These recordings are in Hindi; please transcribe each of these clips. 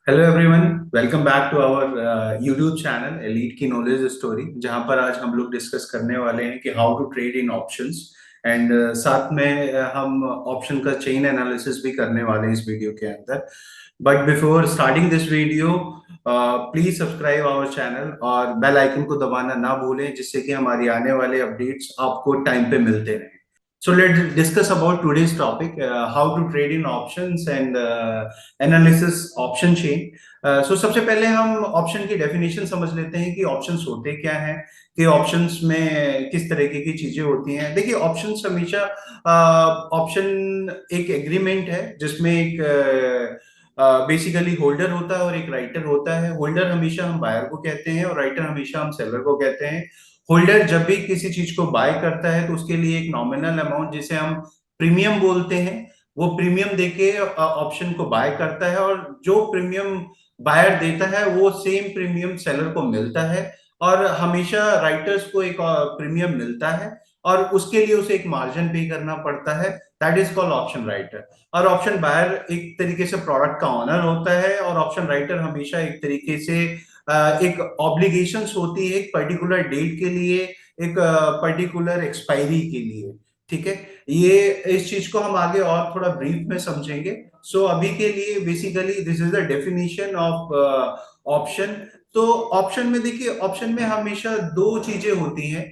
Hello everyone, welcome back to our YouTube channel elite की नॉलेज स्टोरी। जहां पर आज हम लोग डिस्कस करने वाले हैं कि how to trade in options and साथ में हम ऑप्शन का चेन एनालिसिस भी करने वाले हैं इस वीडियो के अंदर। But before starting this video, please subscribe our channel और बेल आइकन को दबाना ना भूलें, जिससे कि हमारी आने वाले अपडेट्स आपको टाइम पे मिलते रहें। So let's discuss about today's topic, how to trade in options and analysis option chain. सबसे पहले हम ऑप्शन की डेफिनेशन समझ लेते हैं कि ऑप्शंस होते क्या हैं, कि ऑप्शंस में किस तरीके की चीजें होती हैं। देखिए, ऑप्शंस हमेशा ऑप्शन एक एग्रीमेंट है जिसमें एक बेसिकली होल्डर होता है और एक राइटर होता है। होल्डर हमेशा हम बायर को कहते हैं और राइटर हमेशा हम सेलर को कहते हैं। होल्डर जब भी किसी चीज को बाय करता है तो उसके लिए एक नॉमिनल अमाउंट, जिसे हम प्रीमियम बोलते हैं, वो प्रीमियम देके ऑप्शन को बाय करता है, और जो प्रीमियम बायर देता है वो सेम प्रीमियम सेलर को मिलता है। और हमेशा राइटर्स को एक प्रीमियम मिलता है और उसके लिए उसे एक मार्जिन पे करना पड़ता है। That is called option writer. और ऑप्शन बायर एक तरीके से प्रोडक्ट का ऑनर होता है, और ऑप्शन राइटर हमेशा एक तरीके से एक ऑब्लिगेशंस होती है एक पर्टिकुलर डेट के लिए, एक पर्टिकुलर एक्सपायरी के लिए। ठीक है, ये इस चीज को हम आगे और थोड़ा ब्रीफ में समझेंगे। अभी के लिए basically this is the definition of option. तो ऑप्शन में देखिए, ऑप्शन में हमेशा दो चीजें होती हैं।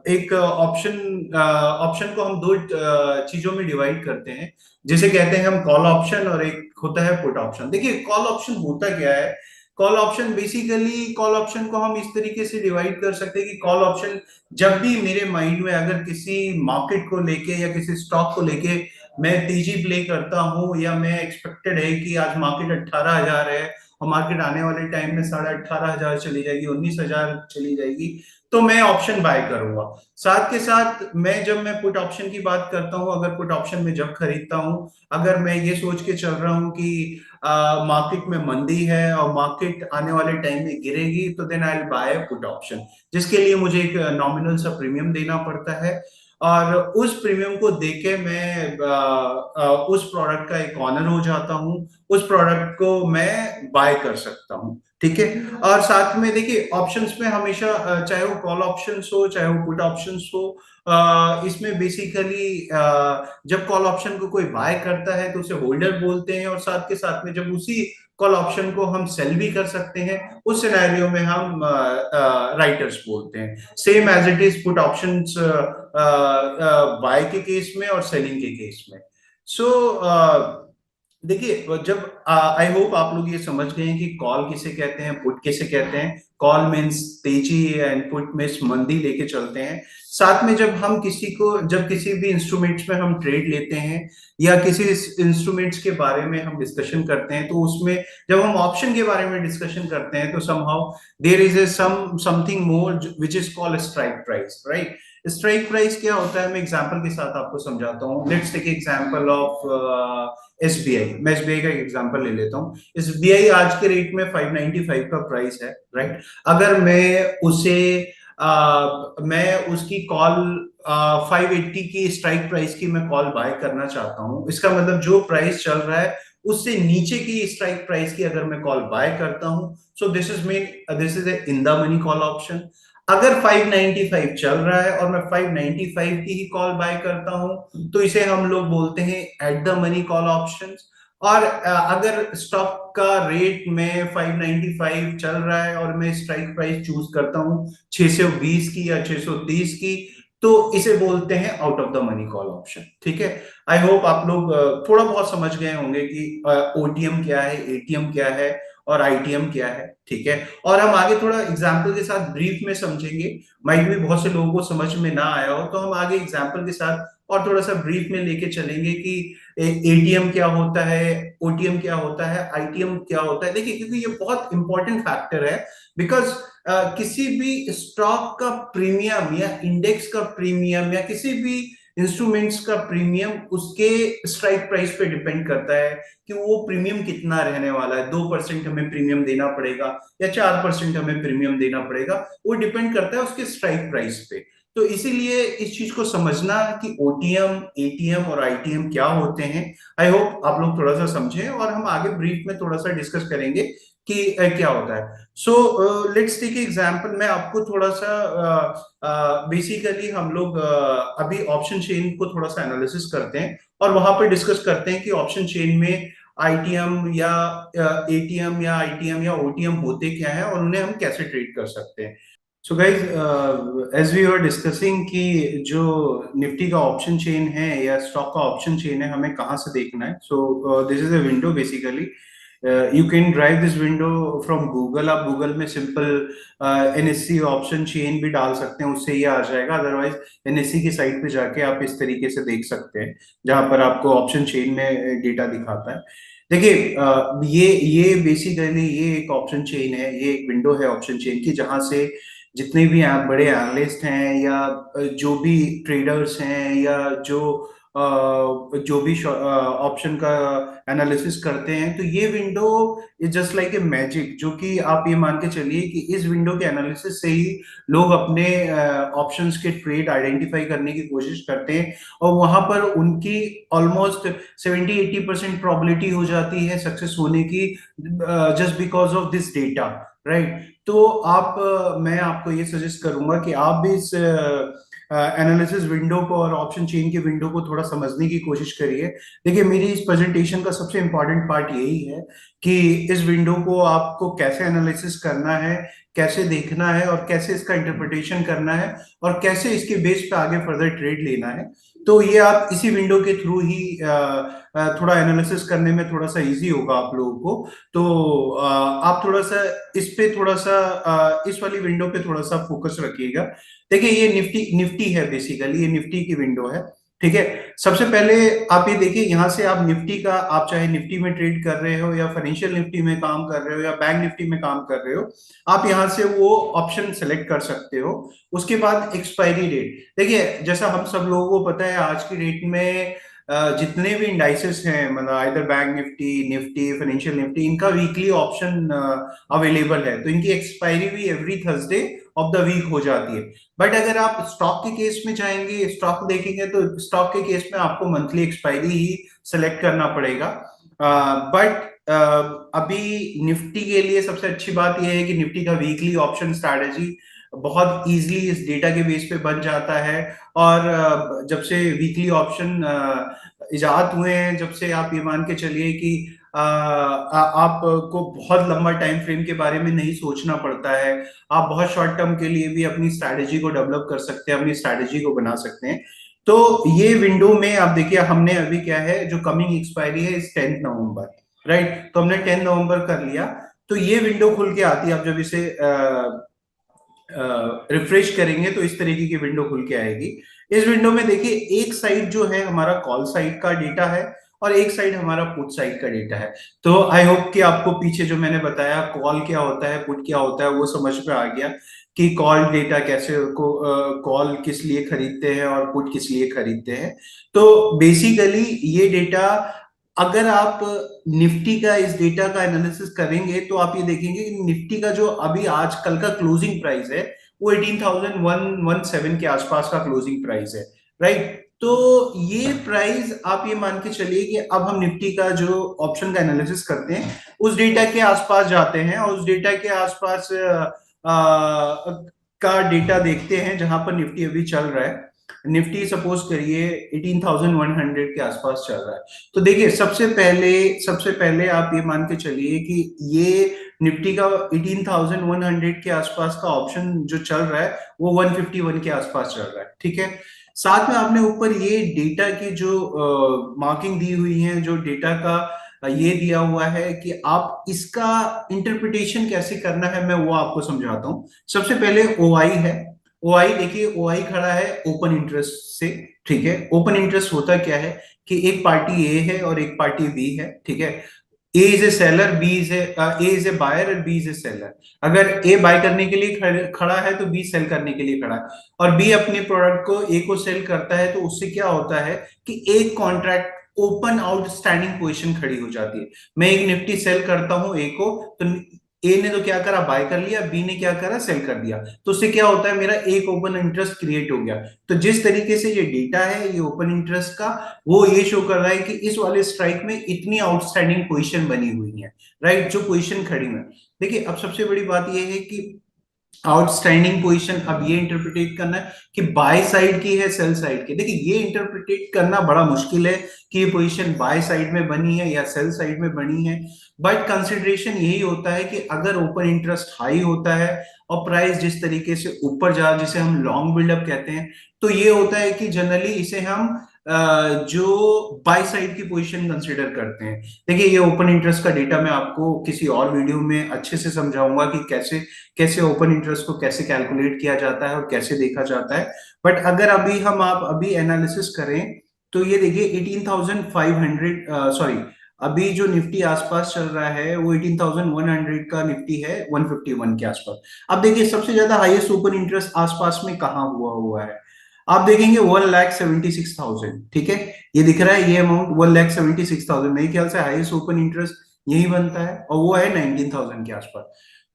एक ऑप्शन को हम दो चीजों में डिवाइड करते हैं, जिसे कहते हैं हम कॉल ऑप्शन, और एक होता है पुट ऑप्शन। देखिए, कॉल ऑप्शन होता क्या है? Call option basically, call option को हम इस तरीके से डिवाइड कर सकते हैं कि कॉल ऑप्शन जब भी मेरे माइंड में अगर किसी मार्केट को लेके या किसी स्टॉक को लेके मैं तेजी प्ले करता हूं, या मैं एक्सपेक्टेड है कि आज मार्केट 18,000 है और मार्केट आने वाले टाइम में 18,500 चली जाएगी, 19,000 चली जाएगी, तो मैं ऑप्शन बाय करूंगा। साथ के साथ मैं पुट ऑप्शन की बात करता हूं, अगर पुट ऑप्शन में जब खरीदता हूं, अगर मैं ये सोच के चल रहा हूं कि मार्केट में मंदी है और मार्केट आने वाले टाइम में गिरेगी, तो then I will buy put option, जिसके लिए मुझे एक नॉमिनल सा प्रीमियम देना पड़ता है। और उस प्रीमियम को देके मैं उस प्रोडक्ट का एक ऑनर हो जाता हूँ, उस प्रोडक्ट को मैं बाय कर सकता हूँ। ठीक है। और साथ में देखिए, ऑप्शंस में हमेशा चाहे वो कॉल ऑप्शंस हो चाहे वो पुट ऑप्शंस हो, इसमें बेसिकली जब कॉल ऑप्शन को कोई बाय करता है तो उसे होल्डर बोलते हैं, और साथ के साथ में जब उसी कॉल ऑप्शन को हम सेल भी कर सकते हैं, उस सिनेरियो में हम राइटर्स बोलते हैं। Same as it is put options buy के केस में और सेलिंग के केस में। सो देखिए, जब आई होप आप लोग ये समझ गए हैं कि कॉल किसे कहते हैं, पुट किसे कहते हैं। कॉल मीन्स तेजी एंड पुट मीन्स मंदी लेके चलते हैं। साथ में जब किसी भी इंस्ट्रूमेंट्स में हम ट्रेड लेते हैं या किसी इंस्ट्रूमेंट्स के बारे में हम डिस्कशन करते हैं, तो उसमें जब हम ऑप्शन के बारे में डिस्कशन करते हैं तो somehow there is a something more which is called strike price, right. Strike price क्या होता है, मैं एग्जांपल के साथ आपको समझाता हूँ। Let's take example of SBI. मैं एसबीआई का एग्जांपल ले लेता हूँ। एसबीआई आज के रेट में 595 का प्राइस है, राइट। अगर मैं उसकी कॉल 580 की स्ट्राइक प्राइस की मैं कॉल बाय करना चाहता हूँ, इसका मतलब जो प्राइस चल रहा है उससे नीचे की स्ट्राइक प्राइस की अगर मैं कॉल बाय करता हूँ, so this is a in the money call option. अगर 595 चल रहा है और मैं 595 की ही कॉल बाय करता हूं, तो इसे हम लोग बोलते हैं at the money call options. और अगर स्टॉक का रेट में 595 चल रहा है और मैं स्ट्राइक प्राइस चूज करता हूं 620 की या 630 की, तो इसे बोलते हैं out of the money call option. ठीक है। आई होप आप लोग थोड़ा बहुत समझ गए होंगे कि ओटीएम क्या है, एटीएम क्या है और आईटीएम क्या है। ठीक है। और हम आगे थोड़ा एग्जाम्पल के साथ ब्रीफ में समझेंगे। माइट भी बहुत से लोगों को समझ में ना आया हो, तो हम आगे एग्जाम्पल के साथ और थोड़ा सा ब्रीफ में लेके चलेंगे कि एटीएम क्या होता है, ओटीएम क्या होता है, आईटीएम क्या होता है। देखिए, क्योंकि ये बहुत इंपॉर्टेंट फैक्टर है, बिकॉज किसी भी स्टॉक का प्रीमियम या इंडेक्स का प्रीमियम या किसी भी इंस्ट्रूमेंट्स का प्रीमियम उसके स्ट्राइक प्राइस पे डिपेंड करता है कि वो प्रीमियम कितना रहने वाला है। 2% हमें प्रीमियम देना पड़ेगा या 4% हमें प्रीमियम देना पड़ेगा, वो डिपेंड करता है उसके स्ट्राइक प्राइस पे। तो इसीलिए इस चीज को समझना कि ओटीएम, एटीएम और आईटीएम क्या होते हैं, आई होप आप लोग थोड़ा सा समझें, और हम आगे ब्रीफ में थोड़ा सा डिस्कस करेंगे कि क्या होता है। So let's take example. मैं आपको थोड़ा सा बेसिकली हम लोग अभी ऑप्शन चेन को थोड़ा सा एनालिसिस करते हैं और वहां पे डिस्कस करते हैं कि ऑप्शन चेन में आईटीएम या एटीएम या आईटीएम या ओटीएम होते क्या है और उन्हें हम कैसे ट्रीट कर सकते हैं। So guys, as we were discussing कि जो निफ्टी का ऑप्शन चेन है या स्टॉक का ऑप्शन चेन है हमें कहाँ से देखना है। So this is a window basically. You can drive this window from Google. आप गूगल में सिंपल एनएससी ऑप्शन चेन भी डाल सकते हैं, उससे ये आ जाएगा। अदरवाइज एनएससी की साइट पे जाके आप इस तरीके से देख सकते हैं जहां पर आपको ऑप्शन चेन में डेटा दिखाता है। देखिए, ये बेसिकली ये एक ऑप्शन चेन है, ये एक विंडो है ऑप्शन चेन की, जहां से जितने भी आप बड़े एनालिस्ट हैं या जो भी ट्रेडर्स हैं या जो भी ऑप्शन का एनालिसिस करते हैं, तो ये window is just like a magic, जो कि आप ये मान के चलिए कि इस विंडो के एनालिसिस से ही लोग अपने ऑप्शंस के ट्रेड आइडेंटिफाई करने की कोशिश करते हैं, और वहां पर उनकी ऑलमोस्ट 70-80% प्रोबेबिलिटी हो जाती है सक्सेस होने की, just because of this data, right. तो मैं आपको ये सजेस्ट करूंगा कि आप भी इस एनालिसिस विंडो को और ऑप्शन चेन के विंडो को थोड़ा समझने की कोशिश करिए। देखिए, मेरी इस प्रेजेंटेशन का सबसे इंपॉर्टेंट पार्ट यही है कि इस विंडो को आपको कैसे एनालिसिस करना है, कैसे देखना है और कैसे इसका इंटरप्रिटेशन करना है और कैसे इसके बेस पे आगे फर्दर ट्रेड लेना है। तो ये आप इसी विंडो के थ्रू ही थोड़ा एनालिसिस करने में थोड़ा सा इजी होगा आप लोगों को। तो आप थोड़ा सा इस पे थोड़ा सा इस वाली विंडो पे थोड़ा सा फोकस रखिएगा। देखिए, ये निफ्टी निफ्टी है, बेसिकली ये निफ्टी की विंडो है, ठीक है। सबसे पहले आप ये देखिए, यहाँ से आप निफ्टी का, आप चाहे निफ्टी में ट्रेड कर रहे हो या फाइनेंशियल निफ्टी में काम कर रहे हो या बैंक निफ्टी में काम कर रहे हो, आप यहाँ से वो ऑप्शन सेलेक्ट कर सकते हो। उसके बाद एक्सपायरी डेट, देखिए जैसा हम सब लोगों को पता है आज की डेट में जितने भी इंडाइसेस हैं, मतलब either bank Nifty, Nifty, financial Nifty, इनका वीकली ऑप्शन अवेलेबल है, तो इनकी एक्सपायरी भी every Thursday of the week हो जाती है। बट अगर आप स्टॉक के केस में जाएंगे, स्टॉक देखेंगे, तो स्टॉक के केस में आपको मंथली एक्सपायरी ही सेलेक्ट करना पड़ेगा। बट अभी निफ्टी के लिए सबसे अच्छी बात यह है कि निफ्टी का वीकली ऑप्शन स्ट्रैटेजी बहुत इजीली इस डेटा के बेस पे बन जाता है। और जब से वीकली ऑप्शन इजाद हुए हैं, जब से आप ये मान के चलिए कि आपको बहुत लंबा टाइम फ्रेम के बारे में नहीं सोचना पड़ता है। आप बहुत शॉर्ट टर्म के लिए भी अपनी स्ट्रैटेजी को डेवलप कर सकते हैं, अपनी स्ट्रैटेजी को बना सकते हैं। तो ये विंडो में आप देखिए, हमने अभी क्या है, जो कमिंग एक्सपायरी है इस 10 नवंबर, राइट। तो हमने 10 नवंबर कर लिया, तो ये विंडो खुल के आती है। आप जब इसे रिफ्रेश करेंगे तो इस तरीके की विंडो खुल के आएगी। इस विंडो में देखिए, एक साइड जो है हमारा कॉल साइड का डेटा है और एक साइड हमारा पुट साइड का डेटा है। तो आई होप कि आपको पीछे जो मैंने बताया कॉल क्या होता है, पुट क्या होता है, वो समझ में आ गया कि कॉल डेटा कैसे को कॉल किस लिए खरीदते हैं और पुट किस लिए खरीदते हैं। तो बेसिकली ये डेटा, अगर आप निफ्टी का इस डेटा का एनालिसिस करेंगे तो आप ये देखेंगे कि निफ्टी का जो अभी आज कल का क्लोजिंग प्राइस है वो 18,117 के आसपास का क्लोजिंग प्राइस है, राइट। तो ये प्राइस आप ये मान के चलिए कि अब हम निफ्टी का जो ऑप्शन का एनालिसिस करते हैं उस डेटा के आसपास जाते हैं और उस डेटा के आसपास का डेटा देखते हैं जहां पर निफ्टी अभी चल रहा है। निफ्टी सपोज करिए 18,100 के आसपास चल रहा है। तो देखिए, सबसे पहले आप ये मान के चलिए कि ये निफ्टी का 18,100 के आसपास का ऑप्शन जो चल रहा है वो 151 के आसपास चल रहा है, ठीक है। साथ में आपने ऊपर ये डेटा की जो मार्किंग दी हुई है, जो डेटा का ये दिया हुआ है कि आप इसका इंटरप्रिटेशन कैसे करना है, मैं वो आपको समझाता हूं। सबसे पहले ओआई है। ओआई देखिए, ओआई खड़ा है ओपन इंटरेस्ट से, ठीक है। ओपन इंटरेस्ट होता क्या है कि एक पार्टी ए है और एक पार्टी बी है, ठीक है। A is a seller, A is a buyer और बी इज ए सेलर। अगर ए बाय करने के लिए खड़ा है तो बी सेल करने के लिए खड़ा है, और बी अपने प्रोडक्ट को ए को सेल करता है, तो उससे क्या होता है कि एक कॉन्ट्रैक्ट ओपन आउटस्टैंडिंग पोजीशन खड़ी हो जाती है। मैं एक निफ्टी सेल करता हूं ए को, तो ए ने तो क्या करा, बाय कर लिया, बी ने क्या करा, सेल कर दिया। तो उससे क्या होता है, मेरा एक ओपन इंटरेस्ट क्रिएट हो गया। तो जिस तरीके से ये डेटा है ये ओपन इंटरेस्ट का, वो ये शो कर रहा है कि इस वाले स्ट्राइक में इतनी आउटस्टैंडिंग पोजीशन बनी हुई है, राइट, जो पोजीशन खड़ी है। देखिए अब सबसे बड़ी बात ये है कि आउटस्टैंडिंग पोजीशन, अब ये इंटरप्रिटेट करना है कि बाय साइड की है सेल साइड की। देखिए ये इंटरप्रिटेट करना बड़ा मुश्किल है कि ये पोजीशन बाय साइड में बनी है या सेल साइड में बनी है। बट कंसिडरेशन यही होता है कि अगर ओपन इंटरेस्ट हाई होता है और प्राइस जिस तरीके से ऊपर जा, जिसे हम लॉन्ग बिल्डअप कहते हैं, तो ये होता है कि जनरली इसे हम जो बाय साइड की पोजीशन कंसीडर करते हैं। देखिए ये ओपन इंटरेस्ट का डेटा मैं आपको किसी और वीडियो में अच्छे से समझाऊंगा कि कैसे कैसे ओपन इंटरेस्ट को कैसे कैलकुलेट किया जाता है और कैसे देखा जाता है। बट अगर अभी हम आप अभी एनालिसिस करें तो ये देखिए 18,500, सॉरी, अभी जो निफ्टी आसपास चल रहा है वो 18,100 का निफ्टी है 151 के आसपास। अब देखिए सबसे ज्यादा हाईएस्ट ओपन इंटरेस्ट आसपास में कहाँ हुआ हुआ है, आप देखेंगे 1,76,000, ठीक है, ये दिख रहा है ये अमाउंट 1,76,000, मेरे ख्याल से हाईएस्ट ओपन इंटरेस्ट यही बनता है और वो है 19,000 के आसपास।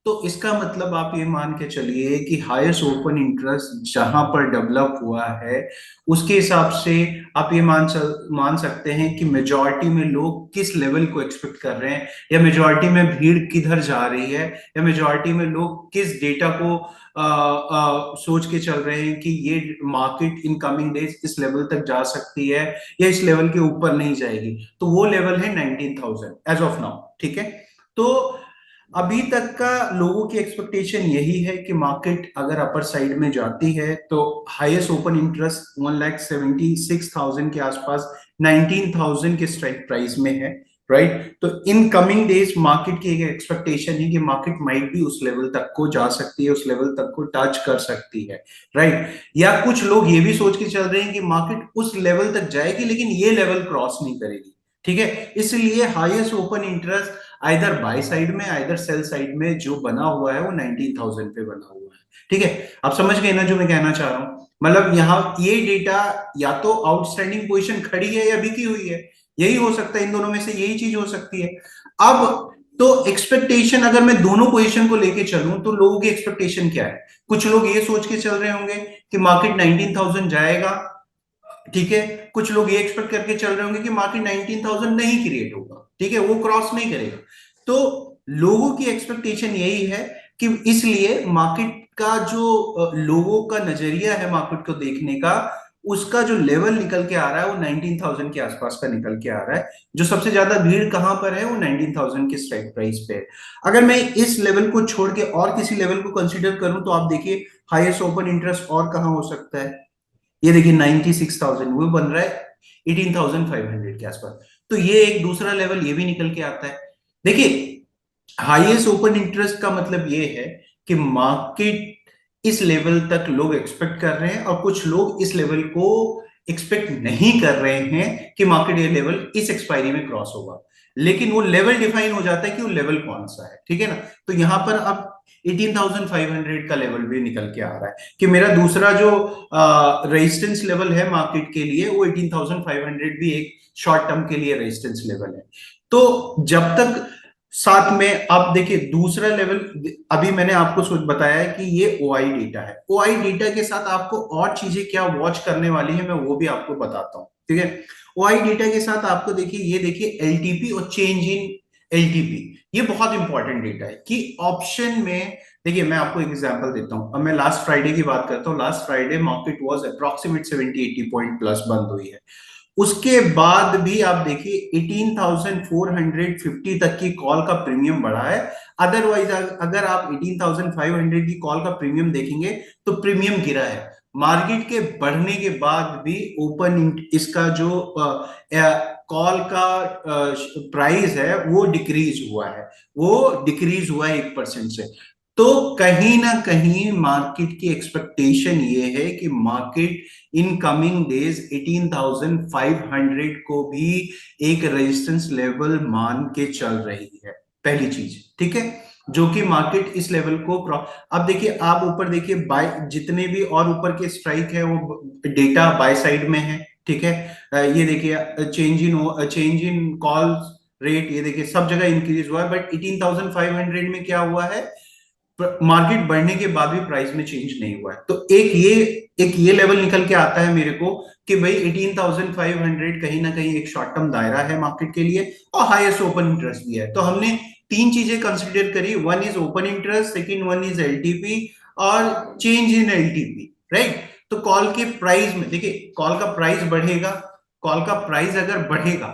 तो इसका मतलब आप ये मान के चलिए कि हाईएस्ट ओपन इंटरेस्ट जहां पर डेवलप हुआ है उसके हिसाब से आप ये मान सकते हैं कि मेजॉरिटी में लोग किस लेवल को एक्सपेक्ट कर रहे हैं, या मेजॉरिटी में भीड़ किधर जा रही है, या मेजॉरिटी में लोग किस डेटा को सोच के चल रहे हैं कि ये मार्केट इन कमिंग डेज इस लेवल तक जा सकती है या इस लेवल के ऊपर नहीं जाएगी। तो वो लेवल है 19,000 एज ऑफ नाउ, ठीक है। तो अभी तक का लोगों की एक्सपेक्टेशन यही है कि मार्केट अगर अपर साइड में जाती है तो हाईएस्ट ओपन इंटरेस्ट 1,76,000 के आसपास 19,000 के स्ट्राइक प्राइस में है, राइट। तो इन कमिंग डेज मार्केट की एक एक्सपेक्टेशन है कि मार्केट माइट भी उस लेवल तक को जा सकती है, उस लेवल तक को टच कर सकती है, राइट। या कुछ लोग ये भी सोच के चल रहे हैं कि मार्केट उस लेवल तक जाएगी लेकिन ये लेवल क्रॉस नहीं करेगी, ठीक है। इसलिए highest open interest either by side में आइदर सेल साइड में जो बना हुआ है वो 19,000 पे बना हुआ है, ठीक है। आप समझ गए ना जो मैं कहना चाह रहा हूं, मतलब यहाँ ये डेटा या तो आउटस्टैंडिंग पोजीशन खड़ी है या बिकी हुई है, यही हो सकता है, इन दोनों में से यही चीज हो सकती है। अब तो एक्सपेक्टेशन अगर मैं दोनों पोजीशन को लेके चलूं तो लोगों की एक्सपेक्टेशन क्या है, कुछ लोग ये सोच के चल रहे होंगे कि मार्केट 19,000 जाएगा, ठीक है। कुछ लोग ये एक्सपेक्ट करके चल रहे होंगे कि मार्केट 19,000 नहीं क्रिएट होगा, ठीक है, वो क्रॉस नहीं करेगा। तो लोगों की एक्सपेक्टेशन यही है कि इसलिए मार्केट का जो लोगों का नजरिया है मार्केट को देखने का, उसका जो लेवल निकल के आ रहा है वो 19,000 के आसपास का निकल के आ रहा है। जो सबसे ज्यादा भीड़ कहां पर है वो 19,000 के स्ट्राइक प्राइस पे है। अगर मैं इस लेवल को छोड़ के और किसी लेवल को कंसीडर करूं तो आप देखिए हाईएस्ट ओपन इंटरेस्ट और कहां हो सकता है, ये देखिए 96,000 वो बन रहा है 18,500 के आसपास। तो ये एक दूसरा लेवल ये भी निकल के आता है। देखिए हाईएस्ट ओपन इंटरेस्ट का मतलब ये है कि मार्केट इस लेवल तक लोग एक्सपेक्ट कर रहे हैं और कुछ लोग इस लेवल को एक्सपेक्ट नहीं कर रहे हैं कि मार्केट ये लेवल इस एक्सपायरी में क्रॉस होगा, लेकिन वो लेवल डिफाइन हो जाता है कि वो लेवल कौन सा है, ठीक है ना। तो यहां पर अब 18,500 का लेवल भी निकल के आ रहा है कि मेरा दूसरा जो रेजिस्टेंस लेवल है मार्केट के लिए वो 18,500 भी एक शॉर्ट टर्म के लिए रेजिस्टेंस लेवल है। तो जब तक साथ में आप देखिए दूसरा लेवल, अभी मैंने आपको बताया है कि ये ओआई डेटा है, ओआई डेटा के साथ आपको और चीजें क्या वॉच करने वाली है मैं वो भी आपको बताता हूँ, ठीक है। ओआई डेटा के साथ आपको देखिए ये देखिए एलटीपी और चेंज इन एलटीपी, ये बहुत इंपॉर्टेंट डेटा है कि ऑप्शन में देखिए मैं आपको एक एग्जांपल देता हूं। अब मैं लास्ट फ्राइडे की बात करता हूं, last Friday market was approximate 70-80 point plus बंद हुई है। उसके बाद भी आप देखिए 18,450 तक की कॉल का प्रीमियम बढ़ा है। अदरवाइज अगर आप 18,500 की कॉल का प्रीमियम देखेंगे तो प्रीमियम गिरा है। मार्केट के बढ़ने के बाद भी ओपन इसका जो कॉल का प्राइस है वो डिक्रीज हुआ है, वो डिक्रीज हुआ है 1% से। तो कहीं ना कहीं मार्केट की एक्सपेक्टेशन ये है कि मार्केट इन कमिंग डेज 18,500 को भी एक रेजिस्टेंस लेवल मान के चल रही है, पहली चीज, ठीक है, जो कि मार्केट इस लेवल को अब देखिए आप ऊपर देखिए बाय जितने भी और ऊपर के स्ट्राइक है वो डेटा बाय साइड में है, ठीक है। ये देखिए चेंज इन कॉल रेट, ये देखिए सब जगह इंक्रीज हुआ है, बट 18,500 में क्या हुआ है, मार्केट बढ़ने के बाद भी प्राइस में चेंज नहीं हुआ है। तो एक ये लेवल निकल के आता है मेरे को कि भाई 18,500 कहीं ना कहीं एक शॉर्ट टर्म दायरा है मार्केट के लिए, और हाईएस्ट ओपन इंटरेस्ट भी है। तो हमने तीन चीजें कंसिडर करी, one is open interest, second one is LTP, और चेंज इन एलटीपी, राइट। तो कॉल के प्राइस में देखिए, कॉल का प्राइस बढ़ेगा, कॉल का प्राइस अगर बढ़ेगा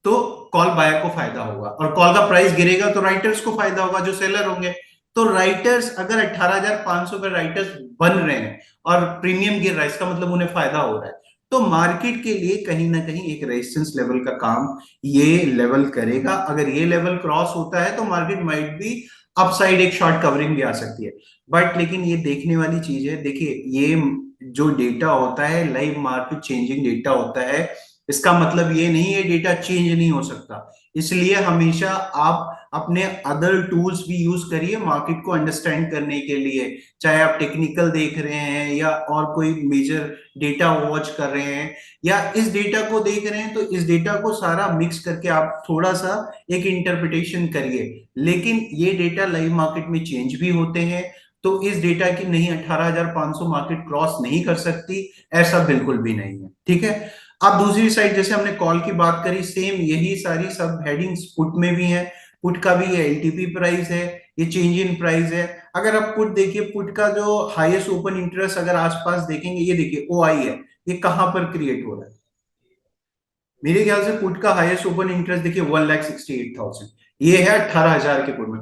तो कॉल बायर को फायदा होगा, और कॉल का प्राइस गिरेगा तो राइटर्स को फायदा होगा जो सेलर होंगे। तो राइटर्स अगर 18,500 पे राइटर्स बन रहे हैं और प्रीमियम गिर रहा है, इसका मतलब उन्हें फायदा हो रहा है। तो मार्केट के लिए कहीं ना कहीं एक रेजिस्टेंस लेवल का काम ये लेवल करेगा। अगर ये लेवल क्रॉस होता है तो मार्केट माइट भी अपसाइड एक शॉर्ट कवरिंग भी आ सकती है। बट लेकिन ये देखने वाली चीज है, देखिए ये जो डेटा होता है लाइव मार्केट चेंजिंग डेटा होता है, इसका मतलब ये नहीं है डेटा चेंज नहीं हो सकता। इसलिए हमेशा आप अपने अदर टूल्स भी यूज करिए मार्केट को अंडरस्टैंड करने के लिए, चाहे आप टेक्निकल देख रहे हैं या और कोई मेजर डेटा वॉच कर रहे हैं या इस डेटा को देख रहे हैं, तो इस डेटा को सारा मिक्स करके आप थोड़ा सा एक इंटरप्रिटेशन करिए। लेकिन ये डेटा लाइव मार्केट में चेंज भी होते हैं, तो इस डेटा की नहीं 18,500 मार्केट क्रॉस नहीं कर सकती, ऐसा बिल्कुल भी नहीं है, ठीक है। अब दूसरी साइड जैसे हमने कॉल की बात करी, सेम यही सारी सब हेडिंग्स पुट में भी है। पुट का भी ये एलटीपी प्राइस है, ये चेंज इन प्राइस है। अगर आप पुट देखिए, पुट का जो हाईएस्ट ओपन इंटरेस्ट अगर आसपास देखेंगे, ये देखिए ओ आई है, ये कहां पर क्रिएट हो रहा है। मेरे ख्याल से पुट का हाईएस्ट ओपन इंटरेस्ट देखिए 1,68,000, ये है 18,000 के पुट में।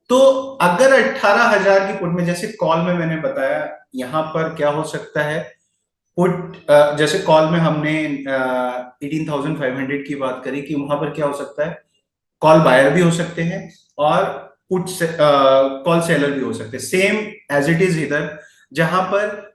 तो अगर 18,000 की पुट में, जैसे कॉल में मैंने बताया, यहां पर क्या हो सकता है, पुट जैसे कॉल में हमने 18,500 की बात करी कि वहां पर क्या हो सकता है, कॉल बायर भी हो सकते हैं और पुट कॉल सेलर भी हो सकते हैं, सेम एज इट इज इधर। जहां पर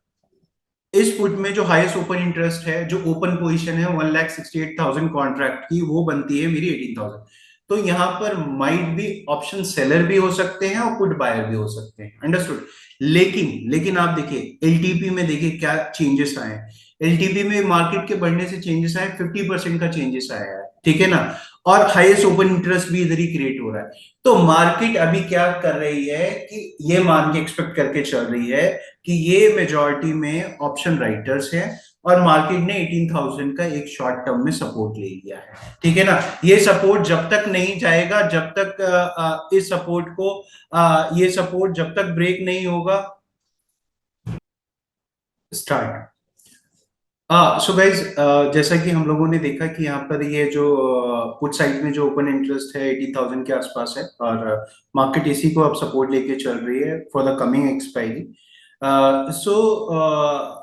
इस पुट में जो हाईएस्ट ओपन इंटरेस्ट है, जो ओपन पोजीशन है 1,68,000 कॉन्ट्रैक्ट की, वो बनती है मेरी 18,000। तो यहाँ पर माइट भी ऑप्शन सेलर भी हो सकते हैं और पुट बायर भी हो सकते हैं, अंडरस्टूड। लेकिन लेकिन आप देखिए एलटीपी में देखिए क्या चेंजेस आए हैं। एलटीपी में मार्केट के बढ़ने से चेंजेस आए, 50% का चेंजेस आया है, ठीक है ना। और हाईएस्ट ओपन इंटरेस्ट भी इधर ही क्रिएट हो रहा है। तो मार्केट अभी क्या कर रही है कि ये मान के एक्सपेक्ट करके चल रही है कि ये मेजॉरिटी में ऑप्शन राइटर्स है, और मार्केट ने 18,000 का एक शॉर्ट टर्म में सपोर्ट ले लिया है, ठीक है ना। ये सपोर्ट जब तक नहीं जाएगा, जब तक इस सपोर्ट को ये सपोर्ट जब तक ब्रेक नहीं होगा, स्टार्ट। सो गाइज, जैसा कि हम लोगों ने देखा कि यहाँ पर ये जो पुट साइड में जो ओपन इंटरेस्ट है 18,000 के आसपास है, और मार्केट इसी को अब सपोर्ट लेके चल रही है for the coming expiry. So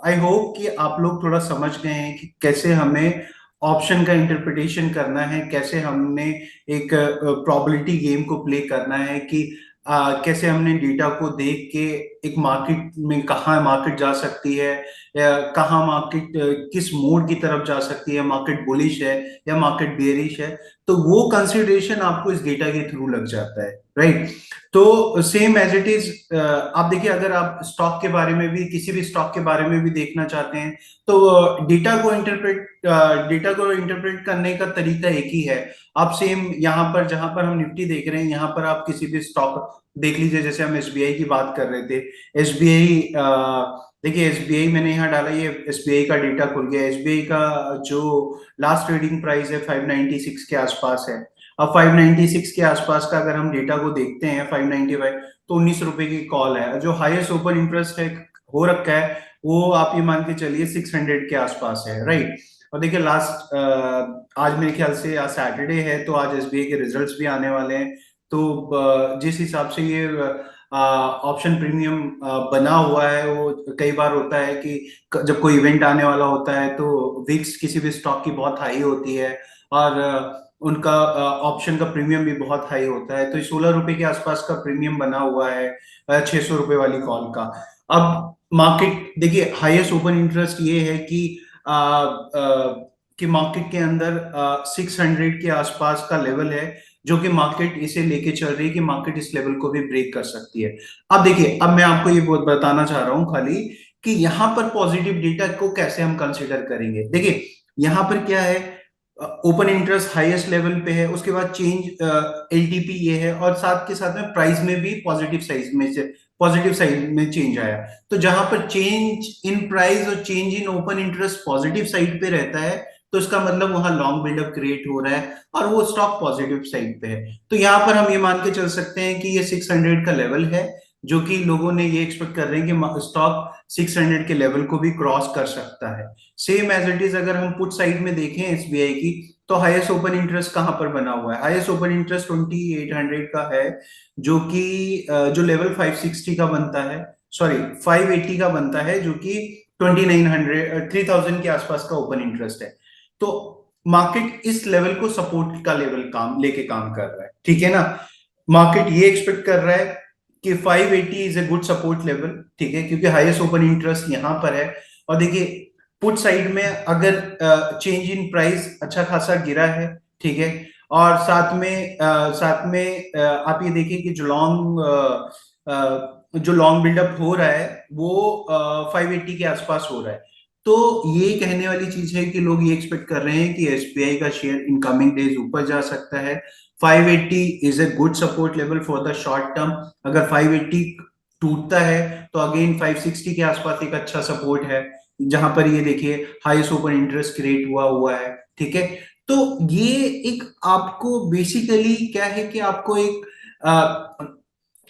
I hope कि आप लोग थोड़ा समझ गए हैं कि कैसे हमें ऑप्शन का इंटरप्रिटेशन करना है, कैसे हमने एक प्रोबेबिलिटी गेम को प्ले करना है, कि कैसे हमने डेटा को देख के एक मार्केट में कहाँ मार्केट जा सकती है, या कहाँ मार्केट किस मोड की तरफ जा सकती है, मार्केट बुलिश है या मार्केट बेयरिश है। तो वो कंसिडरेशन आपको इस डेटा के थ्रू लग जाता है, राइट। तो सेम एज इट इज, आप देखिए अगर आप स्टॉक के बारे में भी, किसी भी स्टॉक के बारे में भी देखना चाहते हैं, तो डेटा को इंटरप्रेट करने का तरीका एक ही है। आप सेम यहाँ पर जहां पर हम निफ्टी देख रहे हैं, यहाँ पर आप किसी भी स्टॉक देख लीजिए। जैसे हम एसबीआई की बात कर रहे थे, एसबीआई, देखिए एसबीआई मैंने यहाँ डाला, ये एसबीआई का डेटा खुल गया। एसबीआई का जो लास्ट ट्रेडिंग प्राइस है 596 के आसपास है। अब 596 के आसपास का अगर हम डेटा को देखते हैं, 595, तो 19 रुपए की कॉल है। जो हाईएस्ट ओपन इंटरेस्ट है हो रखा है, वो आप ये मान के चलिए 600 के आसपास है, राइट। और देखिए लास्ट, आज मेरे ख्याल से आज सैटरडे है, तो आज एसबीआई के रिजल्ट्स भी आने वाले हैं। तो जिस हिसाब से ये ऑप्शन प्रीमियम बना हुआ है, वो कई बार होता है कि जब कोई इवेंट आने वाला होता है तो विक्स किसी भी स्टॉक की बहुत हाई होती है, और उनका ऑप्शन का प्रीमियम भी बहुत हाई होता है। तो 16 रुपए के आसपास का प्रीमियम बना हुआ है 600 रुपए वाली कॉल का। अब मार्केट देखिए, हाईएस्ट ओपन इंटरेस्ट ये है कि मार्केट के अंदर 600 के आसपास का लेवल है, जो कि मार्केट इसे लेके चल रही है कि मार्केट इस लेवल को भी ब्रेक कर सकती है। अब देखिए, अब मैं आपको ये बताना चाह रहा हूं खाली कि यहाँ पर पॉजिटिव डेटा को कैसे हम कंसिडर करेंगे। देखिए यहाँ पर क्या है, ओपन इंटरेस्ट हाईएस्ट लेवल पे है, उसके बाद चेंज एलटीपी ये है, और साथ के साथ में प्राइस में भी पॉजिटिव साइड में चेंज आया। तो जहां पर चेंज इन प्राइस और change in open interest positive side पे रहता है, तो इसका मतलब वहां लॉन्ग बिल्डअप क्रिएट हो रहा है और वो स्टॉक पॉजिटिव साइड पे है। तो यहाँ पर हम ये मान के चल सकते हैं कि ये 600 का लेवल है, जो कि लोगों ने ये एक्सपेक्ट कर रहे हैं कि स्टॉक 600 के लेवल को भी क्रॉस कर सकता है। सेम एज इट इज अगर हम पुट साइड में देखें एसबीआई की, तो हाईएस्ट ओपन इंटरेस्ट कहां पर बना हुआ है? हाईएस्ट ओपन इंटरेस्ट 2800 का है, जो कि जो लेवल 560 का बनता है, सॉरी 580 का बनता है, जो कि 2900 3000 के आसपास का ओपन इंटरेस्ट है। तो मार्केट इस लेवल को सपोर्ट का लेवल काम कर रहा है, ठीक है ना। मार्केट ये एक्सपेक्ट कर रहा है कि 580 is a good support level, ठीक है, क्योंकि हाईएस्ट ओपन इंटरेस्ट यहां पर है। और देखिए पुट साइड में अगर चेंज इन प्राइस अच्छा खासा गिरा है, ठीक है, और साथ में आप ये देखिए कि जो लॉन्ग बिल्डअप हो रहा है वो 580 के आसपास हो रहा है। तो ये कहने वाली चीज है कि लोग ये एक्सपेक्ट कर रहे हैं कि एसबीआई का शेयर इन कमिंग डेज ऊपर जा सकता है। 580 is a good support level for the short term. अगर 580 टूटता है तो अगेन 560 के आसपास एक अच्छा सपोर्ट है, जहां पर ये देखिए हाईएस्ट ओपन इंटरेस्ट क्रिएट हुआ हुआ है, ठीक है। तो ये एक आपको बेसिकली क्या है कि आपको एक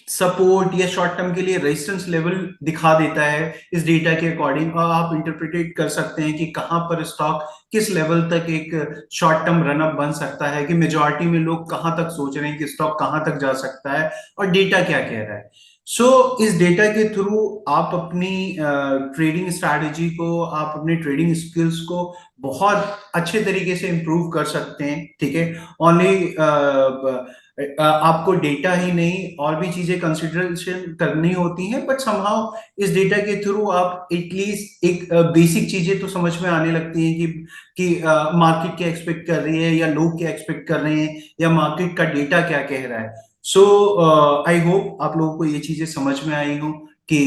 सपोर्ट या शॉर्ट टर्म के लिए रेजिस्टेंस लेवल दिखा देता है इस डेटा के अकॉर्डिंग, और आप इंटरप्रिटेट कर सकते हैं कि कहां पर स्टॉक किस लेवल तक एक शॉर्ट टर्म रनअप बन सकता है, कि मेजॉरिटी में लोग कहां तक सोच रहे हैं कि स्टॉक कहां तक जा सकता है और डेटा क्या कह रहा है। सो इस डेटा के थ्रू आप अपनी ट्रेडिंग स्ट्रैटेजी को, आप अपने ट्रेडिंग स्किल्स को बहुत अच्छे तरीके से इंप्रूव कर सकते हैं, ठीक है। ओनली आपको डेटा ही नहीं और भी चीजें कंसिडरेशन करनी होती हैं, बट समहाउ इस डेटा के थ्रू आप एटलीस्ट एक बेसिक चीजें तो समझ में आने लगती हैं कि मार्केट क्या एक्सपेक्ट कर रही है, या लोग क्या एक्सपेक्ट कर रहे हैं, या मार्केट का डेटा क्या कह रहा है। सो आई होप आप लोगों को ये चीजें समझ में आई हो कि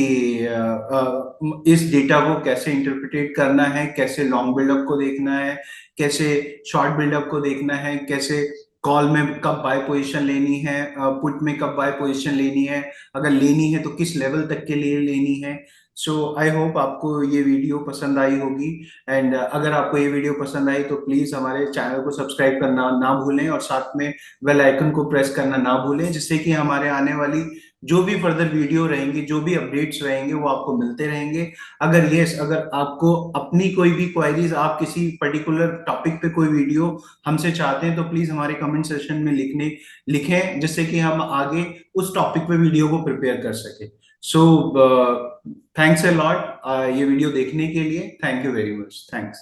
इस डेटा को कैसे इंटरप्रिटेट करना है, कैसे लॉन्ग बिल्डअप को देखना है, कैसे शॉर्ट बिल्डअप को देखना है, कैसे कॉल में कब बाय पोजीशन लेनी है, पुट में कब बाय पोजीशन लेनी है, अगर लेनी है तो किस लेवल तक के लिए लेनी है। सो आई होप आपको ये वीडियो पसंद आई होगी। एंड अगर आपको ये वीडियो पसंद आई तो प्लीज हमारे चैनल को सब्सक्राइब करना ना भूलें, और साथ में बेल आइकन को प्रेस करना ना भूलें, जिससे कि हमारे आने वाली जो भी फर्दर वीडियो रहेंगी, जो भी अपडेट्स रहेंगे, वो आपको मिलते रहेंगे। अगर आपको अपनी कोई भी क्वेरीज, आप किसी पर्टिकुलर टॉपिक पे कोई वीडियो हमसे चाहते हैं, तो प्लीज हमारे कमेंट सेक्शन में लिखें, जिससे कि हम आगे उस टॉपिक पे वीडियो को प्रिपेयर कर सके। सो थैंक्स अ लॉट ये वीडियो देखने के लिए। Thank you very much. Thanks.